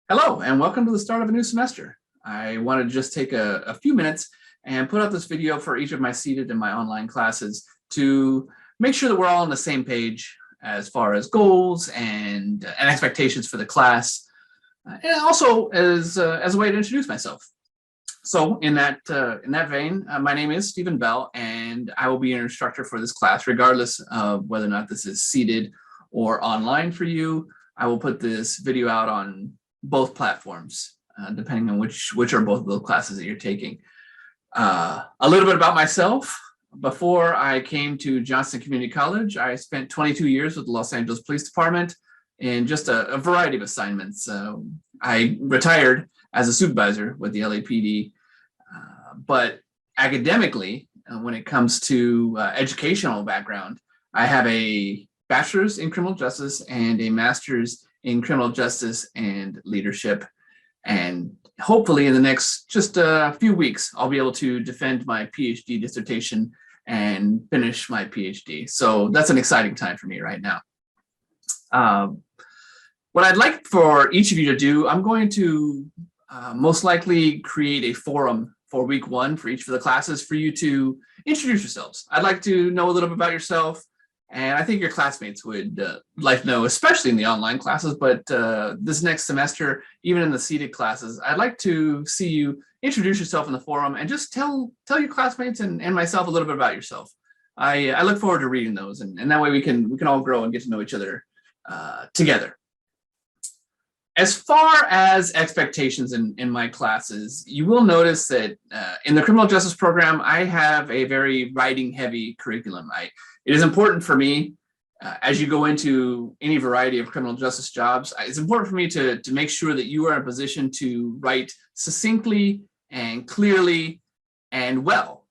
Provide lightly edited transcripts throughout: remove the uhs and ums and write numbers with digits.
Hello, and welcome to the start of a new semester. I want to just take a few minutes and put out this video for each of my seated and my online classes to make sure that we're all on the same page as far as goals and expectations for the class, and also as a way to introduce myself. So in that vein, my name is Stephen Bell, and I will be your instructor for this class, regardless of whether or not this is seated or online for you. I will put this video out on both platforms, depending on which are both of the classes that you're taking. A little bit about myself. Before I came to Johnston Community College, I spent 22 years with the Los Angeles Police Department in just a variety of assignments. I retired as a supervisor with the LAPD, but academically, when it comes to educational background, I have a bachelor's in criminal justice and a master's in criminal justice and leadership. And hopefully in the next just a few weeks, I'll be able to defend my PhD dissertation and finish my PhD. So that's an exciting time for me right now. What I'd like for each of you to do, I'm going to most likely create a forum for week one for each of the classes for you to introduce yourselves. I'd like to know a little bit about yourself, and I think your classmates would like to know, especially in the online classes, but this next semester, even in the seated classes, I'd like to see you introduce yourself in the forum and just tell your classmates and myself a little bit about yourself. I look forward to reading those, and that way we can all grow and get to know each other together. As far as expectations in my classes, you will notice that in the criminal justice program, I have a very writing-heavy curriculum. It is important for me, as you go into any variety of criminal justice jobs, it's important for me to make sure that you are in a position to write succinctly and clearly and well.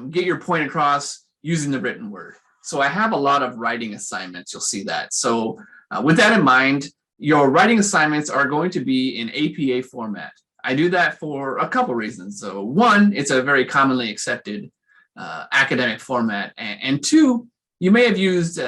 Get your point across using the written word. So I have a lot of writing assignments, you'll see that. So with that in mind, your writing assignments are going to be in APA format. I do that for a couple reasons. So one, it's a very commonly accepted academic format. And two, you may have used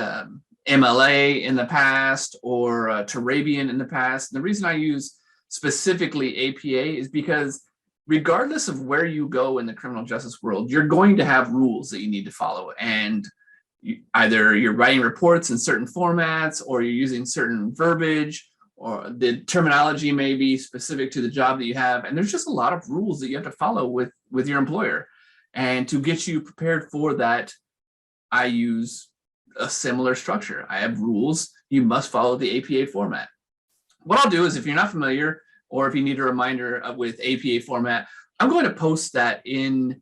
MLA in the past or Turabian in the past. And the reason I use specifically APA is because regardless of where you go in the criminal justice world, you're going to have rules that you need to follow. And either you're writing reports in certain formats, or you're using certain verbiage, or the terminology may be specific to the job that you have. And there's just a lot of rules that you have to follow with your employer. And to get you prepared for that, I use a similar structure. I have rules. You must follow the APA format. What I'll do is, if you're not familiar, or if you need a reminder with APA format, I'm going to post that in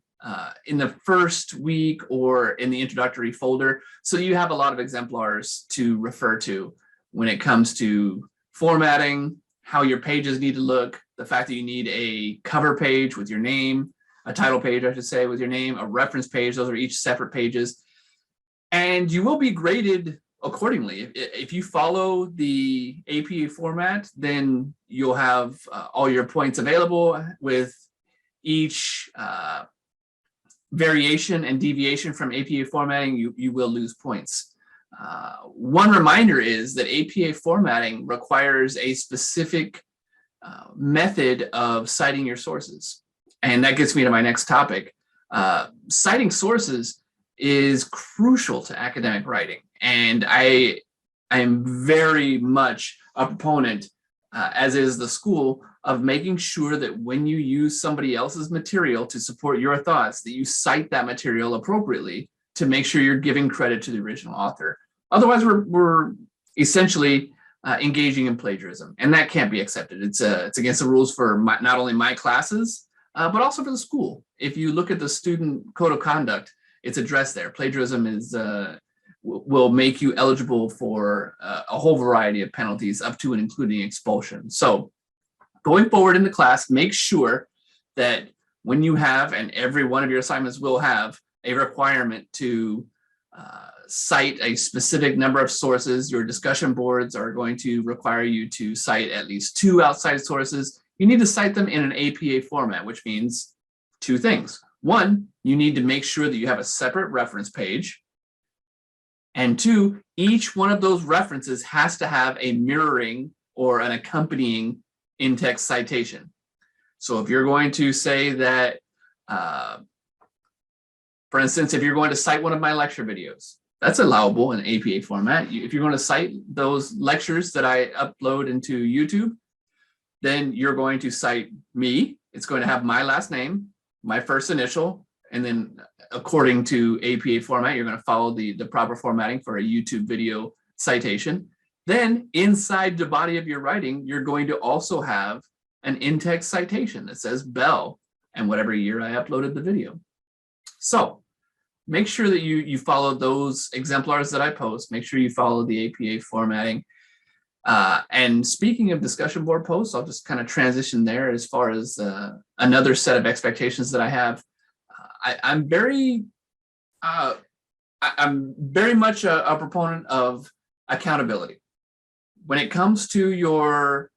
the first week or in the introductory folder, so you have a lot of exemplars to refer to when it comes to formatting, how your pages need to look, the fact that you need a cover page with your name, a title page, I should say, with your name, a reference page. Those are each separate pages. And you will be graded accordingly. If you follow the APA format, then you'll have all your points available. With each variation and deviation from APA formatting, you will lose points. One reminder is that APA formatting requires a specific method of citing your sources. And that gets me to my next topic. Citing sources is crucial to academic writing. And I am very much a proponent, as is the school, of making sure that when you use somebody else's material to support your thoughts, that you cite that material appropriately to make sure you're giving credit to the original author. Otherwise, we're essentially engaging in plagiarism, and that can't be accepted. It's against the rules for not only my classes, but also for the school. If you look at the student code of conduct, it's addressed there. Plagiarism will make you eligible for a whole variety of penalties, up to and including expulsion. So going forward in the class, make sure that when you have, and every one of your assignments will have, a requirement to cite a specific number of sources. Your discussion boards are going to require you to cite at least 2 outside sources. You need to cite them in an APA format, which means 2 things. One, you need to make sure that you have a separate reference page. And 2, each one of those references has to have a mirroring or an accompanying in-text citation. So if you're going to say that, for instance, if you're going to cite one of my lecture videos, that's allowable in APA format. If you're going to cite those lectures that I upload into YouTube, then you're going to cite me. It's going to have my last name, my first initial, and then according to APA format, you're going to follow the proper formatting for a YouTube video citation. Then inside the body of your writing, you're going to also have an in-text citation that says Bell and whatever year I uploaded the video. So make sure that you follow those exemplars that I post. Make sure you follow the APA formatting. And speaking of discussion board posts, I'll just kind of transition there as far as another set of expectations that I have. I'm very much a proponent of accountability. When it comes to your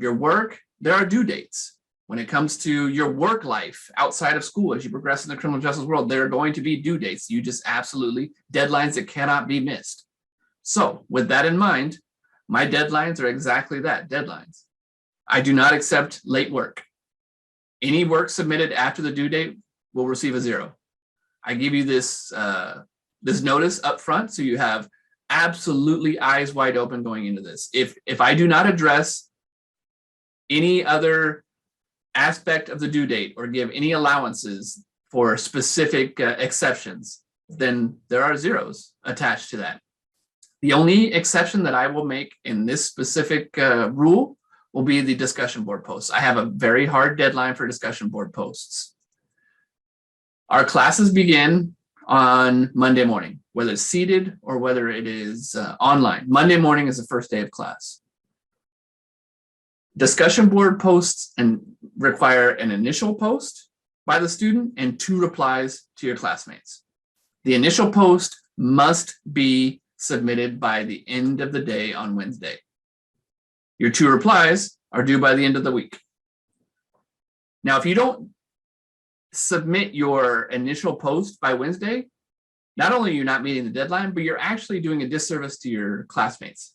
work, there are due dates. When it comes to your work life outside of school, as you progress in the criminal justice world, there are going to be due dates. You just absolutely, deadlines that cannot be missed. So with that in mind, my deadlines are exactly that, deadlines. I do not accept late work. Any work submitted after the due date will receive a 0. I give you this notice up front, so you have absolutely eyes wide open going into this. If I do not address any other aspect of the due date or give any allowances for specific exceptions, then there are 0s attached to that. The only exception that I will make in this specific rule will be the discussion board posts. I have a very hard deadline for discussion board posts. Our classes begin on Monday morning, whether it's seated or whether it is online. Monday morning is the first day of class. Discussion board posts require an initial post by the student and 2 replies to your classmates. The initial post must be submitted by the end of the day on Wednesday. Your 2 replies are due by the end of the week. Now, if you don't submit your initial post by Wednesday, not only are you not meeting the deadline, but you're actually doing a disservice to your classmates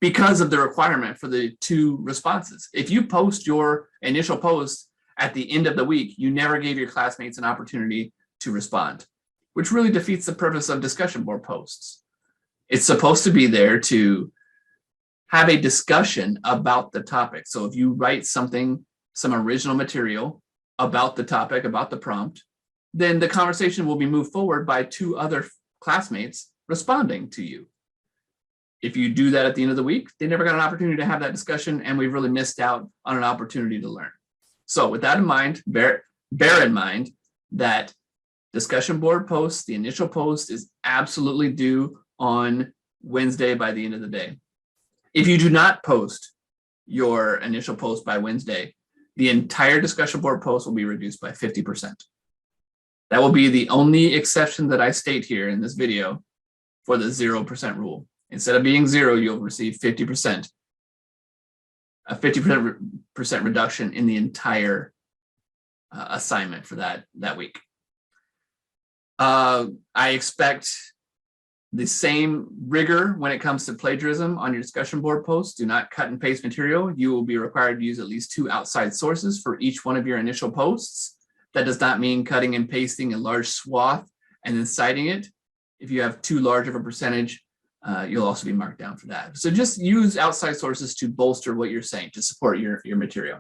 because of the requirement for the 2 responses. If you post your initial post at the end of the week, you never gave your classmates an opportunity to respond, which really defeats the purpose of discussion board posts. It's supposed to be there to have a discussion about the topic. So if you write something, some original material about the topic, about the prompt, then the conversation will be moved forward by 2 other classmates responding to you. If you do that at the end of the week, they never got an opportunity to have that discussion, and we've really missed out on an opportunity to learn. So with that in mind, bear in mind that discussion board posts, the initial post is absolutely due on Wednesday by the end of the day. If you do not post your initial post by Wednesday, the entire discussion board post will be reduced by 50%. That will be the only exception that I state here in this video for the 0% rule. Instead of being 0, you'll receive 50%, a 50% reduction in the entire assignment for that week. I expect the same rigor when it comes to plagiarism on your discussion board posts. Do not cut and paste material. You will be required to use at least 2 outside sources for each one of your initial posts. That does not mean cutting and pasting a large swath and then citing it. If you have too large of a percentage, you'll also be marked down for that. So just use outside sources to bolster what you're saying, to support your material.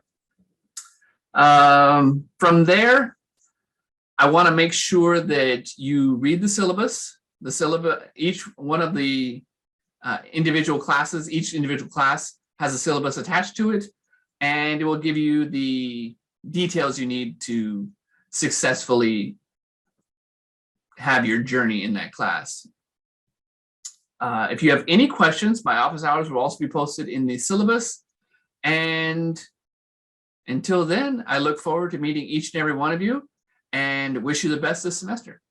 From there, I want to make sure that you read the syllabus. The syllabus, each one of the individual classes, each individual class has a syllabus attached to it, and it will give you the details you need to successfully have your journey in that class. If you have any questions, my office hours will also be posted in the syllabus. And until then, I look forward to meeting each and every one of you and wish you the best this semester.